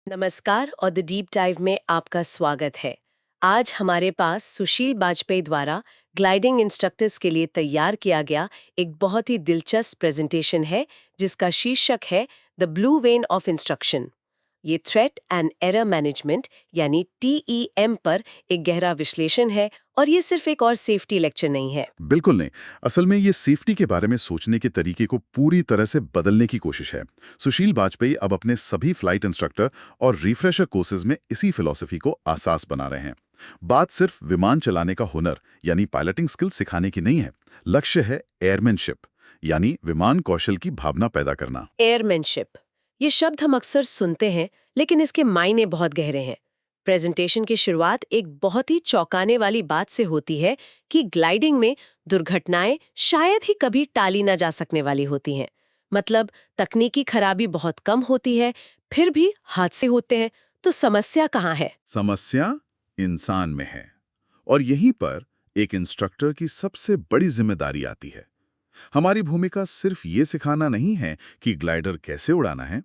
नमस्कार और the deep dive में आपका स्वागत है। आज हमारे पास सुशील बाजपेयी द्वारा ग्लाइडिंग इंस्ट्रक्टर्स के लिए तैयार किया गया एक बहुत ही दिलचस्प प्रेजेंटेशन है जिसका शीर्षक है the blue when of instruction. ये थ्रेट एंड एरर मैनेजमेंट यानी TEM पर एक गहरा विश्लेषण है और ये सिर्फ एक और सेफ्टी लेक्चर नहीं है। बिल्कुल नहीं। असल में ये सेफ्टी के बारे में सोचने के तरीके को पूरी तरह से बदलने की कोशिश है। सुशील बाजपेयी अब अपने सभी फ्लाइट इंस्ट्रक्टर और रिफ्रेशर कोर्सेज में इसी फिलॉसफी को आसास बना रहे हैं। बात सिर्फ विमान चलाने का हुनर यानी पायलटिंग स्किल सिखाने की नहीं है। लक्ष्य है एयरमैनशिप यानी विमान कौशल की भावना पैदा करना। एयरमैनशिप, ये शब्द हम अक्सर सुनते हैं लेकिन इसके मायने बहुत गहरे हैं। प्रेजेंटेशन की शुरुआत एक बहुत ही चौंकाने वाली बात से होती है कि ग्लाइडिंग में दुर्घटनाएं शायद ही कभी टाली ना जा सकने वाली होती हैं। मतलब तकनीकी खराबी बहुत कम होती है, फिर भी हादसे होते हैं। तो समस्या कहाँ है? समस्या इंसान में है और यहीं पर एक इंस्ट्रक्टर की सबसे बड़ी जिम्मेदारी आती है। हमारी भूमिका सिर्फ ये सिखाना नहीं है कि ग्लाइडर कैसे उड़ाना है,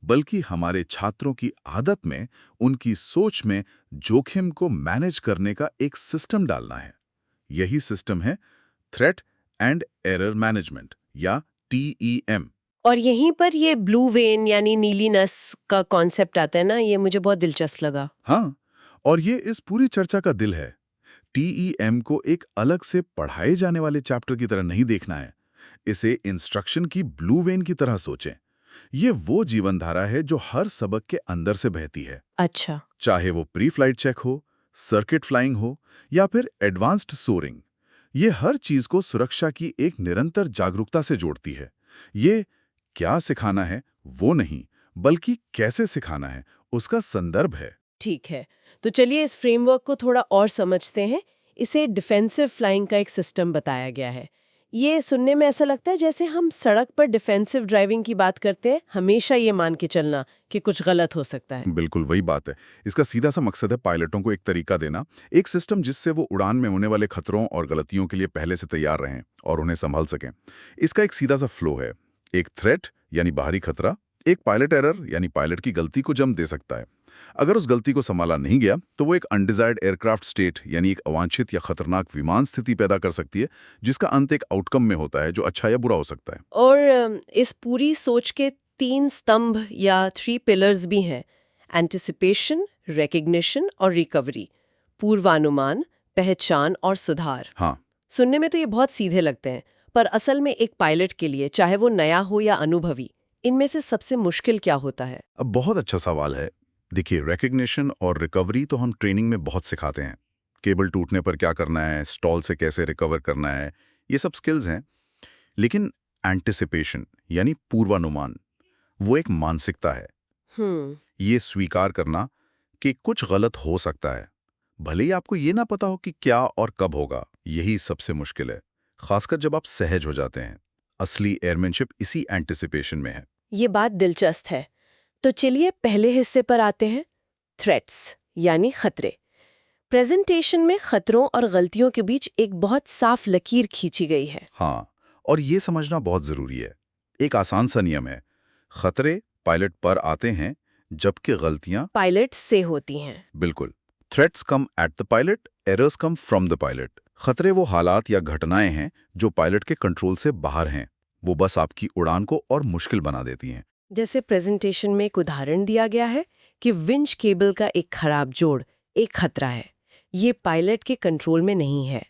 बल्कि हमारे छात्रों की आदत में, उनकी सोच में जोखिम को मैनेज करने का एक सिस्टम डालना है। यही सिस्टम है थ्रेट एंड एरर मैनेजमेंट या TEM। और यहीं पर ये ब्लू वेन यानी नीली नस का कॉन्सेप्ट आता है ना, ये मुझे बहुत दिलचस्प लगा। हाँ, और ये इस पूरी चर्चा का दिल है। TEM को एक अलग से पढ़ाए जाने वाले चैप्टर की तरह नहीं देखना है। इसे इंस्ट्रक्शन की ब्लू वेन की तरह सोचें। ये वो जीवन धारा है जो हर सबक के अंदर से बहती है। अच्छा। चाहे वो प्री फ्लाइट चेक हो, सर्किट फ्लाइंग हो या फिर एडवांस्ड सोरिंग, ये हर चीज को सुरक्षा की एक निरंतर जागरूकता से जोड़ती है। ये क्या सिखाना है वो नहीं, बल्कि कैसे सिखाना है उसका संदर्भ है। ठीक है, तो चलिए इस फ्रेमवर्क को थोड़ा और समझते हैं। इसे डिफेंसिव फ्लाइंग का एक सिस्टम बताया गया है। ये सुनने में ऐसा लगता है जैसे हम सड़क पर डिफेंसिव ड्राइविंग की बात करते हैं, हमेशा ये मान के चलना कि कुछ गलत हो सकता है। बिल्कुल वही बात है। इसका सीधा सा मकसद है पायलटों को एक तरीका देना, एक सिस्टम जिससे वो उड़ान में होने वाले खतरों और गलतियों के लिए पहले से तैयार रहें और उन्हें संभाल सकें। इसका एक सीधा सा फ्लो है। एक थ्रेट यानी बाहरी खतरा, एक पायलट एरर यानी पायलट की गलती को जन्म दे सकता है। अगर उस गलती को संभाला नहीं गया तो वो एक अनडिजायर्ड एयरक्राफ्ट स्टेट यानी एक अवांछित या खतरनाक विमान स्थिति पैदा कर सकती है, जिसका अंत एक आउटकम में होता है जो अच्छा या बुरा हो सकता है। और इस पूरी सोच के 3 स्तंभ या 3 पिलर्स भी हैं: एंटिसिपेशन, रिकग्निशन और रिकवरी। पूर्वानुमान, पहचान और सुधार। हाँ, सुनने में तो ये बहुत सीधे लगते हैं, पर असल में एक पायलट के लिए, चाहे वो नया हो या अनुभवी, इनमें से सबसे मुश्किल क्या होता है? अब बहुत अच्छा सवाल है। देखिए, रिकग्निशन और रिकवरी तो हम ट्रेनिंग में बहुत सिखाते हैं। केबल टूटने पर क्या करना है, स्टॉल से कैसे रिकवर करना है, ये सब स्किल्स हैं। लेकिन एंटिसिपेशन यानी पूर्वानुमान, वो एक मानसिकता है। हम्म। ये स्वीकार करना कि कुछ गलत हो सकता है, भले ही आपको ये ना पता हो कि क्या और कब होगा, यही सबसे मुश्किल है, खासकर जब आप सहज हो जाते हैं। असली एयरमैनशिप इसी एंटिसिपेशन में है। ये बात दिलचस्प है। तो चलिए पहले हिस्से पर आते हैं, थ्रेट्स यानी खतरे। प्रेजेंटेशन में खतरों और गलतियों के बीच एक बहुत साफ लकीर खींची गई है। हाँ, और ये समझना बहुत जरूरी है। एक आसान सा नियम है, खतरे पायलट पर आते हैं जबकि गलतियां पायलट से होती हैं। बिल्कुल। Threats come at the pilot, errors come from the pilot. खतरे वो हालात या घटनाएं हैं जो पायलट के कंट्रोल से बाहर हैं। वो बस आपकी उड़ान को और मुश्किल बना देती हैं। जैसे प्रेजेंटेशन में एक उदाहरण दिया गया है कि विंच केबल का एक खराब जोड़ एक खतरा है। ये पायलट के कंट्रोल में नहीं है,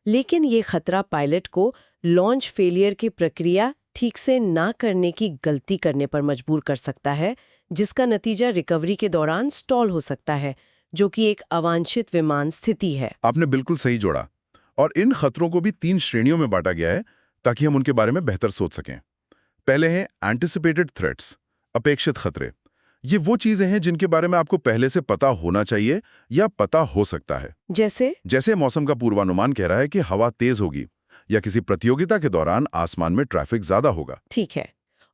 लेकिन ये खतरा पायलट को लॉन्च फेलियर की प्रक्रिया ठीक से ना करने की गलती करने पर मजबूर कर सकता है, जिसका नतीजा रिकवरी के दौरान स्टॉल हो सकता है, जो कि एक अवांछित विमान स्थिति है। आपने बिल्कुल सही जोड़ा। और इन खतरों को भी 3 श्रेणियों में बांटा गया है ताकि हम उनके बारे में बेहतर सोच सकें। पहले हैं एंटिसिपेटेड थ्रेट्स, अपेक्षित खतरे। ये वो चीजें हैं जिनके बारे में आपको पहले से पता होना चाहिए या पता हो सकता है। जैसे मौसम का पूर्वानुमान कह रहा है कि हवा तेज होगी, या किसी प्रतियोगिता के दौरान आसमान में ट्रैफिक ज्यादा होगा। ठीक है।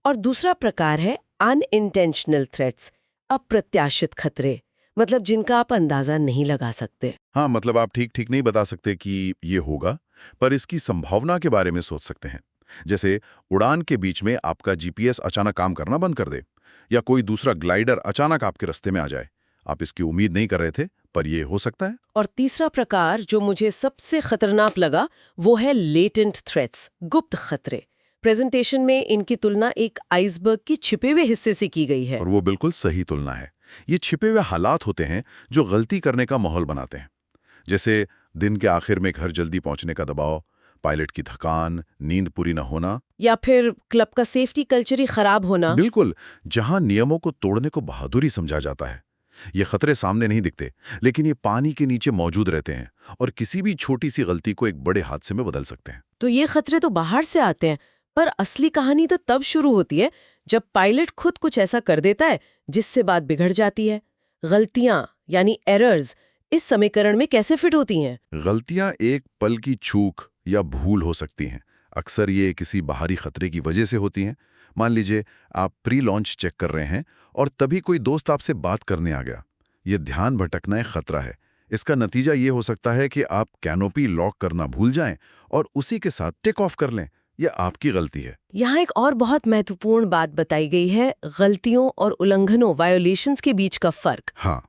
और दूसरा प्रकार है अनइंटेंशनल थ्रेट्स, अप्रत्याशित खतरे, मतलब जिनका आप अंदाजा नहीं लगा सकते। हाँ, मतलब आप ठीक ठीक नहीं बता सकते कि ये होगा, पर इसकी संभावना के बारे में सोच सकते हैं। जैसे उड़ान के बीच में आपका GPS अचानक काम करना बंद कर दे, या कोई दूसरा ग्लाइडर अचानक आपके रास्ते में आ जाए। आप इसकी उम्मीद नहीं कर रहे थे, पर यह हो सकता है। और तीसरा प्रकार जो मुझे सबसे खतरनाक लगा वो है लेटेंट थ्रेट्स, गुप्त खतरे। प्रेजेंटेशन में इनकी तुलना एक आइसबर्ग की छिपे हुए हिस्से से की गई है। और वो बिल्कुल सही तुलना है। ये छिपे हुए हालात होते हैं जो गलती करने का माहौल बनाते हैं। जैसे दिन के आखिर में घर जल्दी पहुंचने का दबाव, पायलट की थकान, नींद पूरी न होना, या फिर क्लब का सेफ्टी कल्चर ही खराब होना। बिल्कुल, जहां नियमों को तोड़ने को बहादुरी समझा जाता है। ये खतरे सामने नहीं दिखते, लेकिन ये पानी के नीचे मौजूद रहते हैं और किसी भी छोटी सी गलती को एक बड़े हादसे में बदल सकते हैं। तो ये खतरे तो बाहर से आते हैं, पर असली कहानी तो तब शुरू होती है जब पायलट खुद कुछ ऐसा कर देता है जिससे बात बिगड़ जाती है। गलतियां यानी एरर्स इस समीकरण में कैसे फिट होती हैं? गलतियां एक पल की चूक या भूल हो सकती हैं। अक्सर ये किसी बाहरी खतरे की वजह से होती हैं। मान लीजिए आप प्री लॉन्च चेक कर रहे हैं और तभी कोई दोस्त आपसे बात करने आ गया। ये ध्यान भटकना एक खतरा है। इसका नतीजा ये हो सकता है कि आप कैनोपी लॉक करना भूल जाएं और उसी के साथ टेक ऑफ कर लें। यह आपकी गलती है। यहाँ एक और बहुत महत्वपूर्ण बात बताई गई है, गलतियों और उल्लंघनों वायोलेशंस के बीच का फर्क। हाँ,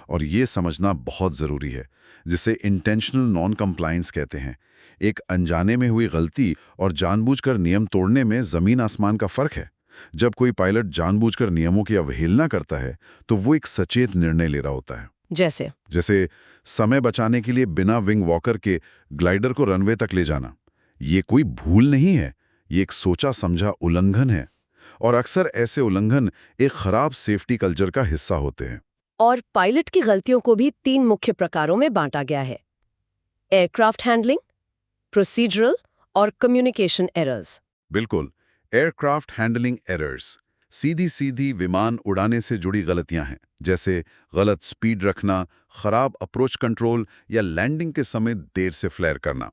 और ये समझना बहुत ज़रूरी है, जिसे इंटेंशनल नॉन कंप्लायंस कहते हैं। एक अनजाने में हुई गलती और जानबूझकर नियम तोड़ने में ज़मीन आसमान का फ़र्क है। जब कोई पायलट जानबूझकर नियमों की अवहेलना करता है, तो वो एक सचेत निर्णय ले रहा होता है। जैसे समय बचाने के लिए बिना विंग वॉकर के ग्लाइडर को रनवे तक ले जाना। ये कोई भूल नहीं है, ये एक सोचा समझा उल्लंघन है। और अक्सर ऐसे उल्लंघन एक खराब सेफ्टी कल्चर का हिस्सा होते हैं। और पायलट की गलतियों को भी 3 मुख्य प्रकारों में बांटा गया है: एयरक्राफ्ट हैंडलिंग, प्रोसीजरल और कम्युनिकेशन एरर्स। बिल्कुल, एयरक्राफ्ट हैंडलिंग एरर्स सीधी सीधी विमान उड़ाने से जुड़ी गलतियां हैं, जैसे गलत स्पीड रखना, खराब अप्रोच कंट्रोल या लैंडिंग के समय देर से फ्लेयर करना।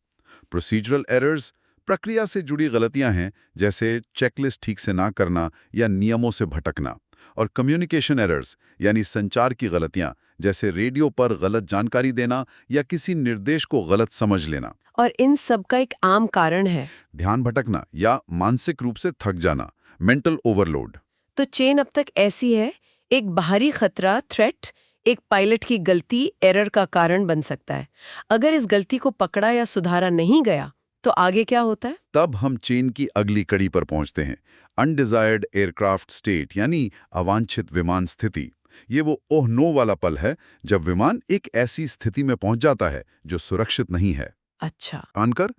प्रोसीजरल एरर्स प्रक्रिया से जुड़ी गलतियां हैं, जैसे चेकलिस्ट ठीक से ना करना या नियमों से भटकना। और कम्युनिकेशन एरर्स यानी संचार की गलतियां, जैसे रेडियो पर गलत जानकारी देना या किसी निर्देश को गलत समझ लेना। और इन सब का एक आम कारण है ध्यान भटकना या मानसिक रूप से थक जाना, मेंटल ओवरलोड। तो चेन अब तक ऐसी है: एक बाहरी खतरा थ्रेट, एक पायलट की गलती एरर का कारण बन सकता है। अगर इस गलती को पकड़ा या सुधारा नहीं गया तो आगे क्या होता है? तब हम चेन की अगली कड़ी पर पहुंचते हैं, अनडिजायर्ड एयरक्राफ्ट स्टेट यानी अवांछित विमान स्थिति। ये वो ओह नो वाला पल है जब विमान एक ऐसी स्थिति में पहुंच जाता है जो सुरक्षित नहीं है। अच्छा। आनकर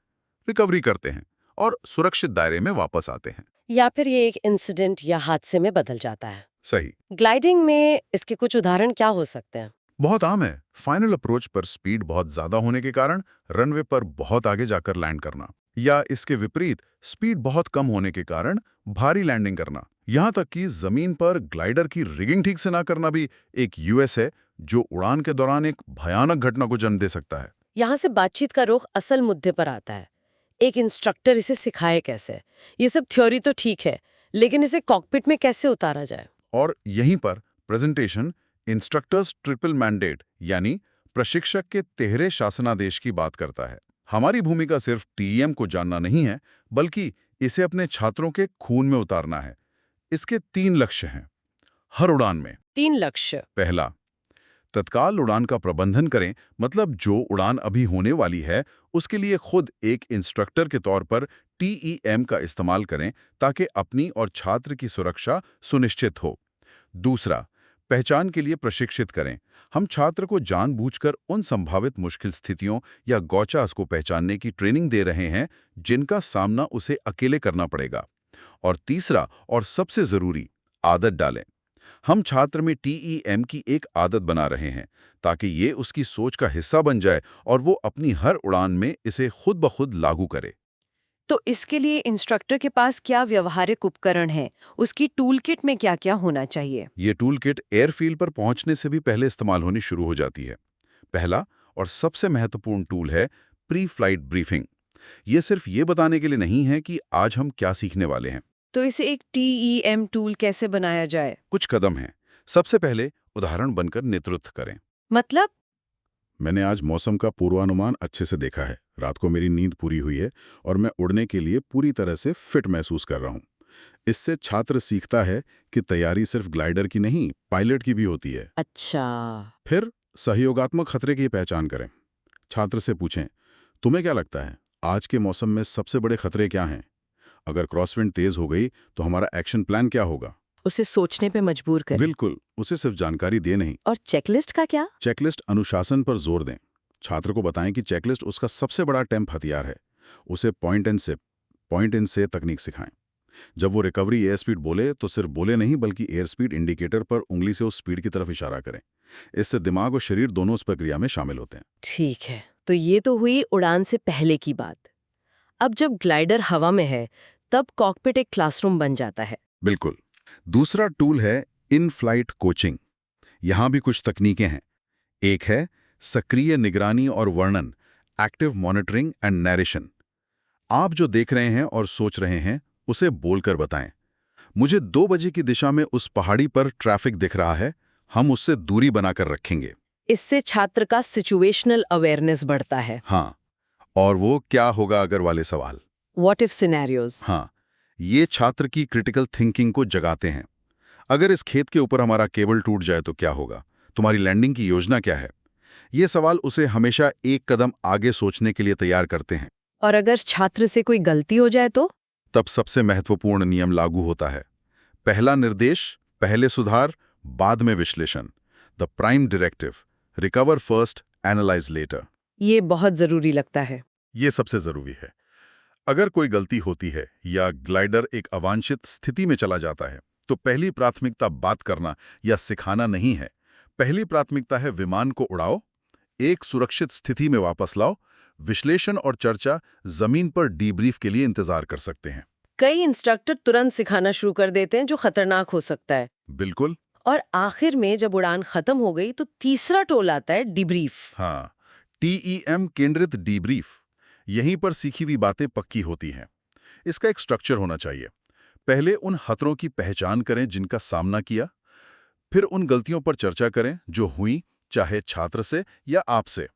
रिकवरी करते हैं और सुरक्षित दायरे में वापस आते हैं। या फिर ये एक इंसिडेंट या हादसे में बदल जाता है। सही। ग्लाइडिंग में इसके कुछ उदाहरण क्या हो सकते हैं? बहुत आम है। फाइनल अप्रोच पर स्पीड बहुत ज्यादा होने के कारण रनवे पर बहुत आगे जाकर लैंड करना, या इसके विपरीत स्पीड बहुत कम होने के कारण भारी लैंडिंग करना। यहाँ तक कि जमीन पर ग्लाइडर की रिगिंग ठीक से ना करना भी एक यूएस है, जो उड़ान के दौरान एक भयानक घटना को जन्म दे सकता है। यहाँ से बातचीत का रुख असल मुद्दे पर आता है। एक इंस्ट्रक्टर इसे सिखाए कैसे? ये सब थ्योरी तो ठीक है, लेकिन इसे कॉकपिट में कैसे उतारा जाए? और यहीं पर प्रेजेंटेशन इंस्ट्रक्टर्स ट्रिपल मैंडेट यानी प्रशिक्षक के तिहरे शासनादेश की बात करता है। हमारी भूमिका सिर्फ टीईएम को जानना नहीं है, बल्कि इसे अपने छात्रों के खून में उतारना है। इसके 3 लक्ष्य हैं हर उड़ान में। 3 लक्ष्य। पहला, तत्काल उड़ान का प्रबंधन करें, मतलब जो उड़ान अभी होने वाली है उसके लिए खुद एक इंस्ट्रक्टर के तौर पर टीईएम का इस्तेमाल करें, ताकि अपनी और छात्र की सुरक्षा सुनिश्चित हो। दूसरा, पहचान के लिए प्रशिक्षित करें। हम छात्र को जानबूझकर उन संभावित मुश्किल स्थितियों या गौचास को पहचानने की ट्रेनिंग दे रहे हैं जिनका सामना उसे अकेले करना पड़ेगा। और तीसरा और सबसे जरूरी, आदत डालें। हम छात्र में टीईएम की एक आदत बना रहे हैं, ताकि ये उसकी सोच का हिस्सा बन जाए और वो अपनी हर उड़ान में इसे खुद ब खुद लागू करे। तो इसके लिए इंस्ट्रक्टर के पास क्या व्यवहारिक उपकरण है? उसकी टूल किट में क्या-क्या होना चाहिए? ये टूल किट एयरफील्ड पर पहुंचने से भी पहले इस्तेमाल होनी शुरू हो जाती है। पहला और सबसे महत्वपूर्ण टूल है प्री फ्लाइट ब्रीफिंग। ये सिर्फ ये बताने के लिए नहीं है कि आज हम क्या सीखने वाले हैं। तो इसे एक टीईएम टूल कैसे बनाया जाए? कुछ कदम हैं। सबसे पहले उदाहरण बनकर नेतृत्व करें। मतलब? मैंने आज मौसम का पूर्वानुमान अच्छे से देखा है, रात को मेरी नींद पूरी हुई है और मैं उड़ने के लिए पूरी तरह से फिट महसूस कर रहा हूँ। इससे छात्र सीखता है कि तैयारी सिर्फ ग्लाइडर की नहीं, पायलट की भी होती है। अच्छा। फिर सहयोगात्मक खतरे की पहचान करें। छात्र से पूछें, तुम्हें क्या लगता है आज के मौसम में सबसे बड़े खतरे क्या हैं? अगर क्रॉसविंड तेज हो गई तो हमारा एक्शन प्लान क्या होगा? उसे सोचने पे मजबूर करें। बिल्कुल, उसे सिर्फ जानकारी दे नहीं। और चेकलिस्ट का क्या? चेकलिस्ट अनुशासन पर जोर दें। छात्र को बताएं कि चेकलिस्ट उसका सबसे बड़ा टेम्प हथियार है। उसे पॉइंट एंड से तकनीक सिखाएं। जब वो रिकवरी एयर स्पीड बोले तो सिर्फ बोले नहीं बल्कि एयर स्पीड इंडिकेटर पर उंगली से उस स्पीड की तरफ इशारा करें। इससे दिमाग और शरीर दोनों उस प्रक्रिया में शामिल होते हैं। ठीक है, तो ये तो हुई उड़ान से पहले की बात। अब जब ग्लाइडर हवा में है तब कॉकपिट एक क्लासरूम बन जाता है। बिल्कुल। दूसरा टूल है इन फ्लाइट कोचिंग। यहां भी कुछ तकनीकें हैं। एक है सक्रिय निगरानी और वर्णन, एक्टिव मॉनिटरिंग एंड नैरेशन। आप जो देख रहे हैं और सोच रहे हैं उसे बोलकर बताएं। मुझे 2 बजे की दिशा में उस पहाड़ी पर ट्रैफिक दिख रहा है, हम उससे दूरी बनाकर रखेंगे। इससे छात्र का सिचुएशनल अवेयरनेस बढ़ता है। हाँ, और वो क्या होगा अगर वाले सवाल। What if scenarios. हाँ, ये छात्र की क्रिटिकल थिंकिंग को जगाते हैं। अगर इस खेत के ऊपर हमारा केबल टूट जाए तो क्या होगा? तुम्हारी लैंडिंग की योजना क्या है? ये सवाल उसे हमेशा एक कदम आगे सोचने के लिए तैयार करते हैं। और अगर छात्र से कोई गलती हो जाए तो? तब सबसे महत्वपूर्ण नियम लागू होता है। पहला निर्देश, पहले सुधार, बाद में विश्लेषण। The prime directive, recover first, analyse later. ये बहुत जरूरी लगता है। ये सबसे जरूरी है। अगर कोई गलती होती है या ग्लाइडर एक अवांछित स्थिति में चला जाता है तो पहली प्राथमिकता बात करना या सिखाना नहीं है। पहली प्राथमिकता है विमान को उड़ाओ, एक सुरक्षित स्थिति में वापस लाओ। विश्लेषण और चर्चा जमीन पर डीब्रीफ के लिए इंतजार कर सकते हैं। कई इंस्ट्रक्टर तुरंत सिखाना शुरू कर देते हैं जो खतरनाक हो सकता है। बिल्कुल। और आखिर में जब उड़ान खत्म हो गई तो तीसरा टोल आता है डिब्रीफ। हाँ, TEM केंद्रित डीब्रीफ। यहीं पर सीखी हुई बातें पक्की होती हैं। इसका एक स्ट्रक्चर होना चाहिए। पहले उन खतरों की पहचान करें जिनका सामना किया, फिर उन गलतियों पर चर्चा करें जो हुई, चाहे छात्र से या आपसे।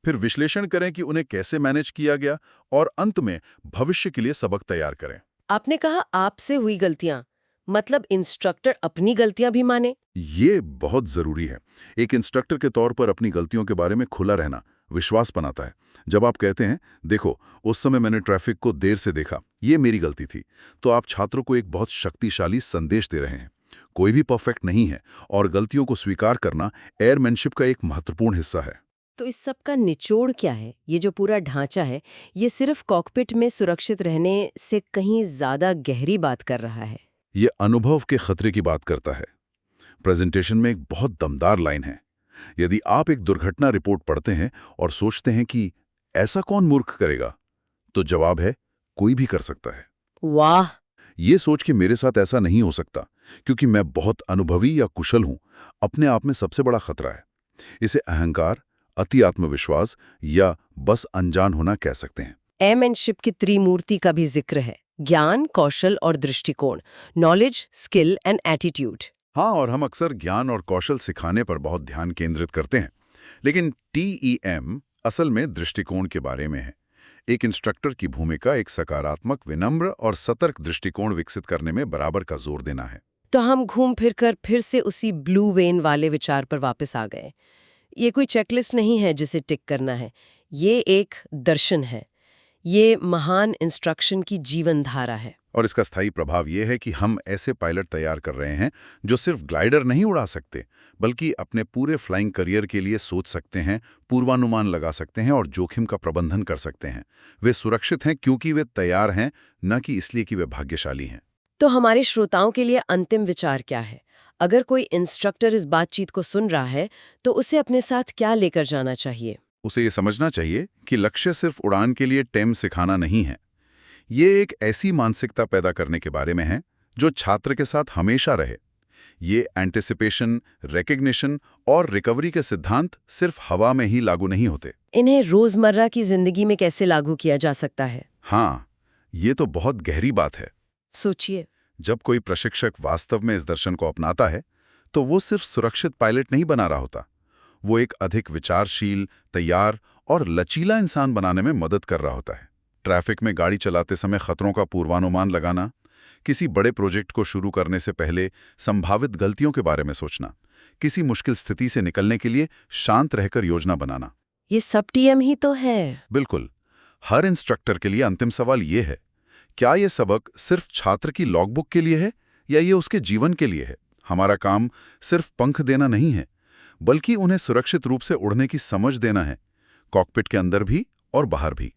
फिर विश्लेषण करें कि उन्हें कैसे मैनेज किया गया, और अंत में भविष्य के लिए सबक तैयार करें। आपने कहा आपसे हुई गलतियां, मतलब इंस्ट्रक्टर अपनी गलतियां भी माने? ये बहुत जरूरी है। एक इंस्ट्रक्टर के तौर पर अपनी गलतियों के बारे में खुला रहना विश्वास बनाता है। जब आप कहते हैं, देखो उस समय मैंने ट्रैफिक को देर से देखा, ये मेरी गलती थी, तो आप छात्रों को एक बहुत शक्तिशाली संदेश दे रहे हैं। कोई भी परफेक्ट नहीं है और गलतियों को स्वीकार करना एयरमैनशिप का एक महत्वपूर्ण हिस्सा है। तो इस सब का निचोड़ क्या है? ये जो पूरा ढांचा है, ये सिर्फ कॉकपिट में सुरक्षित रहने से कहीं ज्यादा गहरी बात कर रहा है। ये अनुभव के खतरे की बात करता है। प्रेजेंटेशन में एक बहुत दमदार लाइन है, यदि आप एक दुर्घटना रिपोर्ट पढ़ते हैं और सोचते हैं कि ऐसा कौन मूर्ख करेगा, तो जवाब है कोई भी कर सकता है। वाह। ये सोच कि मेरे साथ ऐसा नहीं हो सकता क्योंकि मैं बहुत अनुभवी या कुशल हूं, अपने आप में सबसे बड़ा खतरा है। इसे अहंकार, अति आत्मविश्वास या बस अनजान होना कह सकते हैं। एयरमैनशिप की त्रिमूर्ति का भी जिक्र है, ज्ञान, कौशल और दृष्टिकोण। Knowledge, skill and attitude. हाँ, और हम अक्सर ज्ञान और कौशल सिखाने पर बहुत ध्यान केंद्रित करते हैं, लेकिन TEM असल में दृष्टिकोण के बारे में है। एक इंस्ट्रक्टर की भूमिका एक सकारात्मक, विनम्र और सतर्क दृष्टिकोण विकसित करने में बराबर का जोर देना है। तो हम घूम फिर कर फिर से उसी ब्लू वेन वाले विचार पर वापस आ गए। ये कोई चेकलिस्ट नहीं है जिसे टिक करना है, ये एक दर्शन है। ये महान इंस्ट्रक्शन की जीवन धारा है। और इसका स्थायी प्रभाव यह है कि हम ऐसे पायलट तैयार कर रहे हैं जो सिर्फ ग्लाइडर नहीं उड़ा सकते, बल्कि अपने पूरे फ्लाइंग करियर के लिए सोच सकते हैं, पूर्वानुमान लगा सकते हैं और जोखिम का प्रबंधन कर सकते हैं। वे सुरक्षित हैं क्योंकि वे तैयार हैं, न कि इसलिए कि वे भाग्यशाली हैं। तो हमारे श्रोताओं के लिए अंतिम विचार क्या है? अगर कोई इंस्ट्रक्टर इस बातचीत को सुन रहा है तो उसे अपने साथ क्या लेकर जाना चाहिए? उसे ये समझना चाहिए कि लक्ष्य सिर्फ उड़ान के लिए टेम सिखाना नहीं है। ये एक ऐसी मानसिकता पैदा करने के बारे में है जो छात्र के साथ हमेशा रहे। ये एंटिसिपेशन, रिकग्निशन और रिकवरी के सिद्धांत सिर्फ हवा में ही लागू नहीं होते। इन्हें रोजमर्रा की जिंदगी में कैसे लागू किया जा सकता है? हाँ, ये तो बहुत गहरी बात है। सोचिए, जब कोई प्रशिक्षक वास्तव में इस दर्शन को अपनाता है तो वो सिर्फ सुरक्षित पायलट नहीं बना रहा होता, वो एक अधिक विचारशील, तैयार और लचीला इंसान बनाने में मदद कर रहा होता है। ट्रैफिक में गाड़ी चलाते समय खतरों का पूर्वानुमान लगाना, किसी बड़े प्रोजेक्ट को शुरू करने से पहले संभावित गलतियों के बारे में सोचना, किसी मुश्किल स्थिति से निकलने के लिए शांत रहकर योजना बनाना। ये सब टीएम ही तो है। बिल्कुल। हर इंस्ट्रक्टर के लिए अंतिम सवाल ये है, क्या ये सबक सिर्फ छात्र की लॉगबुक के लिए है या ये उसके जीवन के लिए है? हमारा काम सिर्फ पंख देना नहीं है, बल्कि उन्हें सुरक्षित रूप से उड़ने की समझ देना है, कॉकपिट के अंदर भी और बाहर भी।